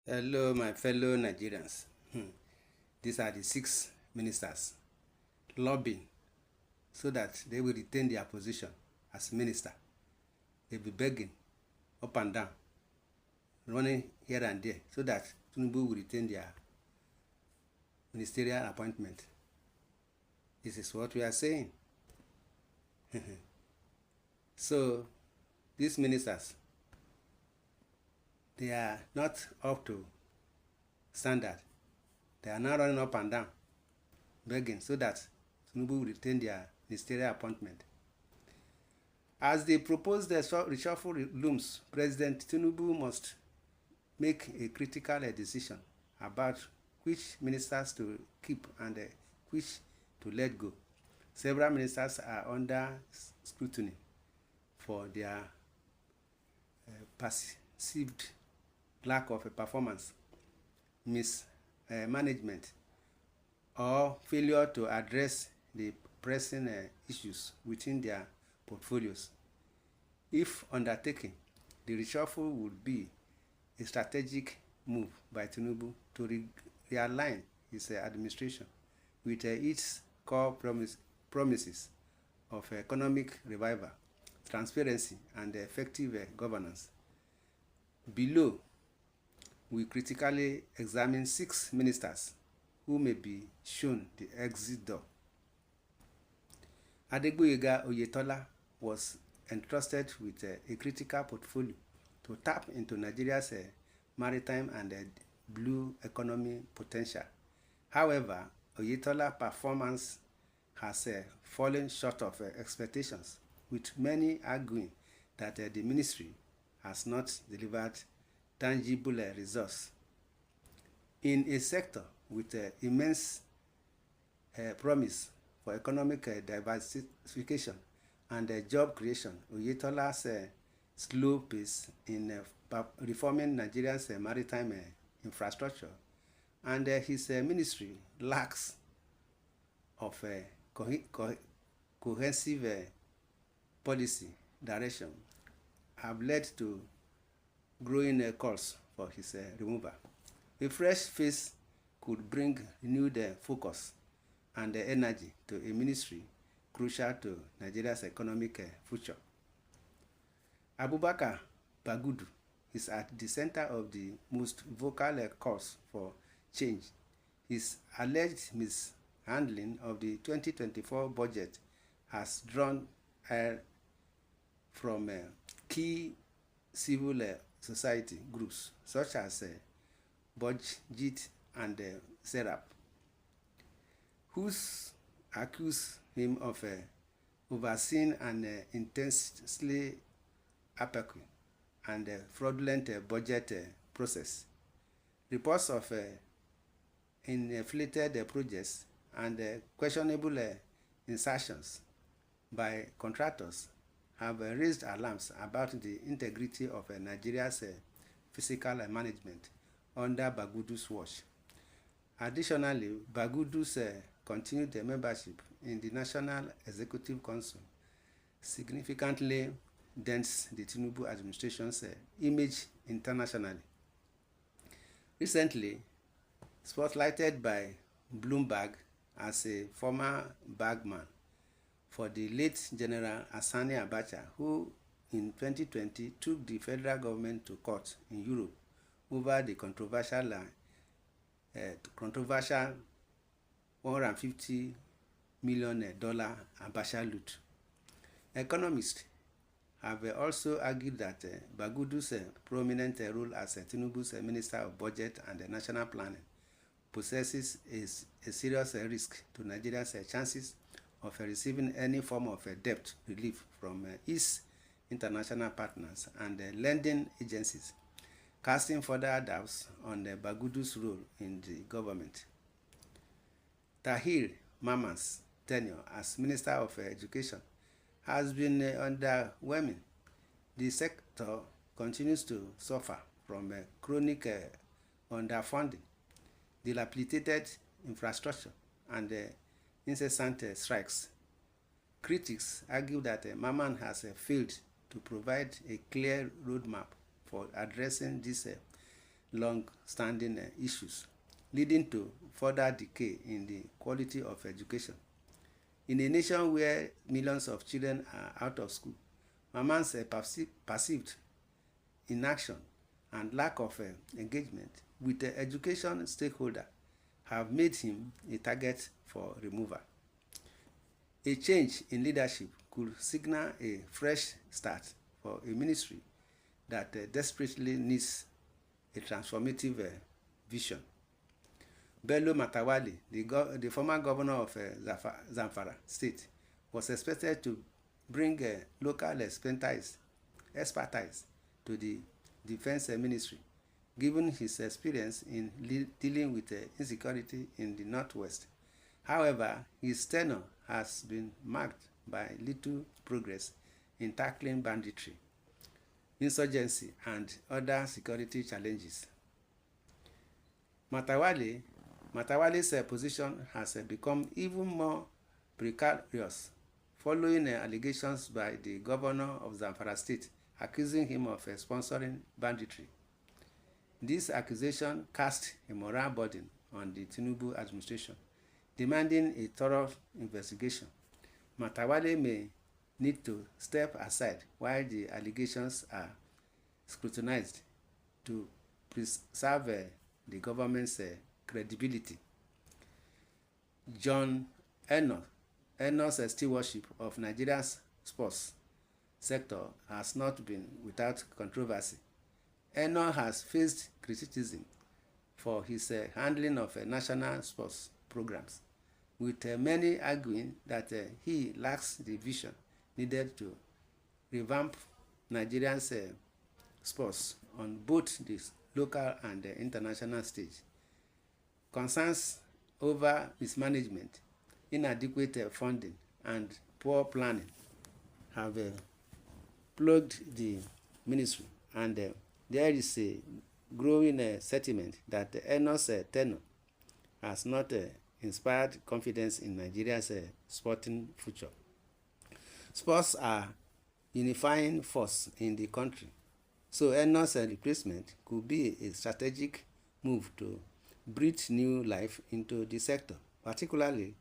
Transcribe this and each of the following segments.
Hello, my fellow Nigerians. These are the 6 ministers lobbying so that they will retain their position as minister. They'll be begging up and down, running here and there so that Tinubu will retain their ministerial appointment. This is what we are saying. So, these ministers, they are not up to standard. They are now running up and down, begging so that Tinubu will retain their ministerial appointment. As the proposed reshuffle looms, President Tinubu must make a critical decision about which ministers to keep and which to let go. Several ministers are under scrutiny for their perceived lack of performance, mismanagement, or failure to address the pressing issues within their portfolios. If undertaken, the reshuffle would be a strategic move by Tinubu to realign his administration with its core promises of economic revival, transparency, and effective governance. Below, we critically examine 6 ministers who may be shown the exit door. Adegboyega Oyetola was entrusted with a critical portfolio to tap into Nigeria's maritime and blue economy potential. However, Oyetola's performance has fallen short of expectations, with many arguing that the ministry has not delivered tangible results. In a sector with immense promise for economic diversification and job creation, Oyetola's slow pace in reforming Nigeria's maritime infrastructure and his ministry lacks of cohesive policy direction have led to growing calls for his removal. A fresh face could bring renewed focus and energy to a ministry crucial to Nigeria's economic future. Abubakar Bagudu is at the center of the most vocal calls for change. His alleged mishandling of the 2024 budget has drawn from key civil society groups such as Budget and Serap, who accuse him of overseeing an intensely opaque and fraudulent budget process. Reports of inflated projects and questionable insertions by contractors have raised alarms about the integrity of Nigeria's fiscal management under Bagudu's watch. Additionally, Bagudu's continued membership in the National Executive Council significantly dents the Tinubu administration's image internationally. Recently, spotlighted by Bloomberg as a former bagman for the late General Asani Abacha, who in 2020 took the federal government to court in Europe over the controversial $150 million Abacha loot. Economists have also argued that Bagudu's prominent role as Tinubu's Minister of Budget and National Planning possesses a serious risk to Nigeria's chances of receiving any form of debt relief from its international partners and lending agencies, casting further doubts on Bagudu's role in the government. Tahir Mamman's tenure as Minister of Education has been underwhelming. The sector continues to suffer from chronic underfunding, dilapidated infrastructure, and incessant strikes. Critics argue that Mamman has failed to provide a clear roadmap for addressing these long-standing issues, leading to further decay in the quality of education. In a nation where millions of children are out of school, Maman's perceived inaction and lack of engagement with the education stakeholder have made him a target for removal. A change in leadership could signal a fresh start for a ministry that desperately needs a transformative vision. Bello Matawalle, the former governor of Zamfara State, was expected to bring local expertise to the defense ministry, given his experience in dealing with insecurity in the Northwest. However, his tenure has been marked by little progress in tackling banditry, insurgency, and other security challenges. Matawalle's position has become even more precarious following allegations by the governor of Zamfara State accusing him of sponsoring banditry. This accusation cast a moral burden on the Tinubu administration, demanding a thorough investigation. Matawalle may need to step aside while the allegations are scrutinized to preserve the government's credibility. John Eno's stewardship of Nigeria's sports sector has not been without controversy. Eno has faced criticism for his handling of national sports programs, with many arguing that he lacks the vision needed to revamp Nigeria's sports on both the local and international stage. Concerns over mismanagement, inadequate funding, and poor planning have plagued the ministry, and there is a growing sentiment that Eno's tenure has not inspired confidence in Nigeria's sporting future. Sports are unifying force in the country, so Eno's replacement could be a strategic move to breathe new life into the sector, particularly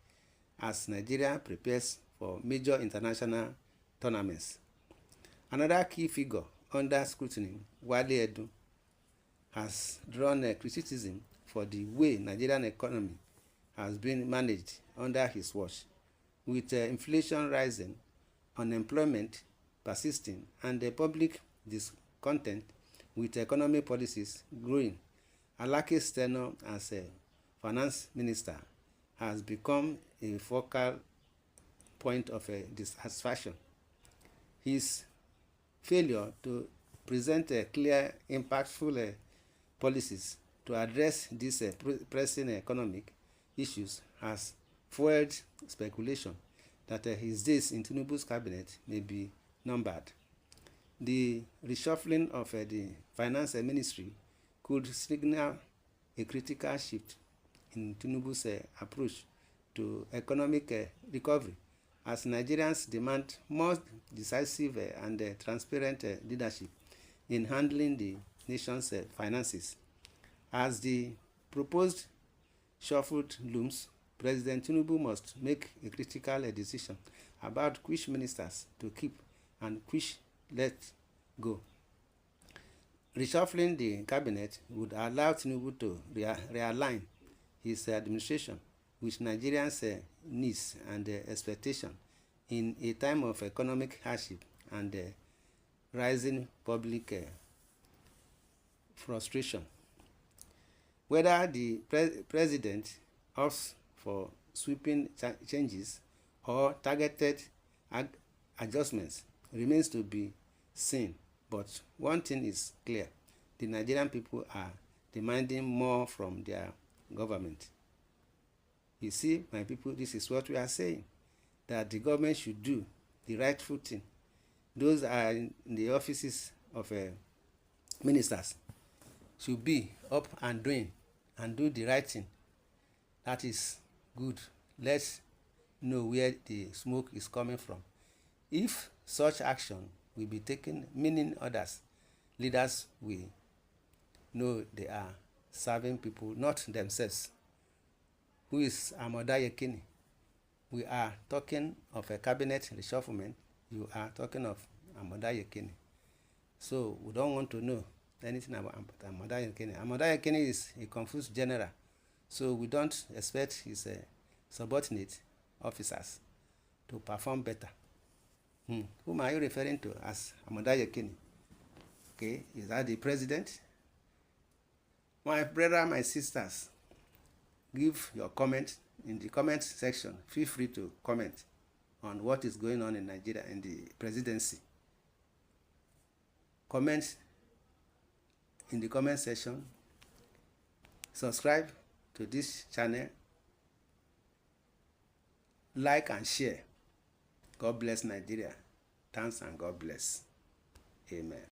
as Nigeria prepares for major international tournaments. Another key figure under scrutiny, Wale Edun, has drawn criticism for the way Nigerian economy has been managed under his watch, with inflation rising, unemployment persisting, and public discontent with economic policies growing. Alaki's tenure as a finance minister has become a focal point of dissatisfaction. His failure to present clear, impactful policies to address these pressing economic issues has fueled speculation that his days in Tinubu's cabinet may be numbered. The reshuffling of the finance ministry could signal a critical shift in Tinubu's approach to economic recovery, as Nigerians demand more decisive and transparent leadership in handling the nation's finances. As the proposed shuffled looms, President Tinubu must make a critical decision about which ministers to keep and which let go. Reshuffling the cabinet would allow Tinubu to realign his administration with Nigerians' needs and expectations in a time of economic hardship and rising public frustration. Whether the president opts for sweeping changes or targeted adjustments remains to be seen. But one thing is clear: the Nigerian people are demanding more from their government. You see, my people, this is what we are saying, that the government should do the rightful thing. Those are in the offices of ministers should be up and doing and do the right thing. That is good. Let's know where the smoke is coming from. If such action will be taken, meaning others, leaders will know they are serving people, not themselves. Who is Amodayekini? We are talking of a cabinet reshufflement. You are talking of Amodayekini. So we don't want to know anything about Amodayekini. Amodayekini is a confused general. So we don't expect his subordinate officers to perform better. Whom are you referring to as Amodayekini? Okay, is that the president? My brother, my sisters, give your comment in the comment section. Feel free to comment on what is going on in Nigeria in the presidency. Comment in the comment section. Subscribe to this channel. Like and share. God bless Nigeria. Thanks and God bless. Amen.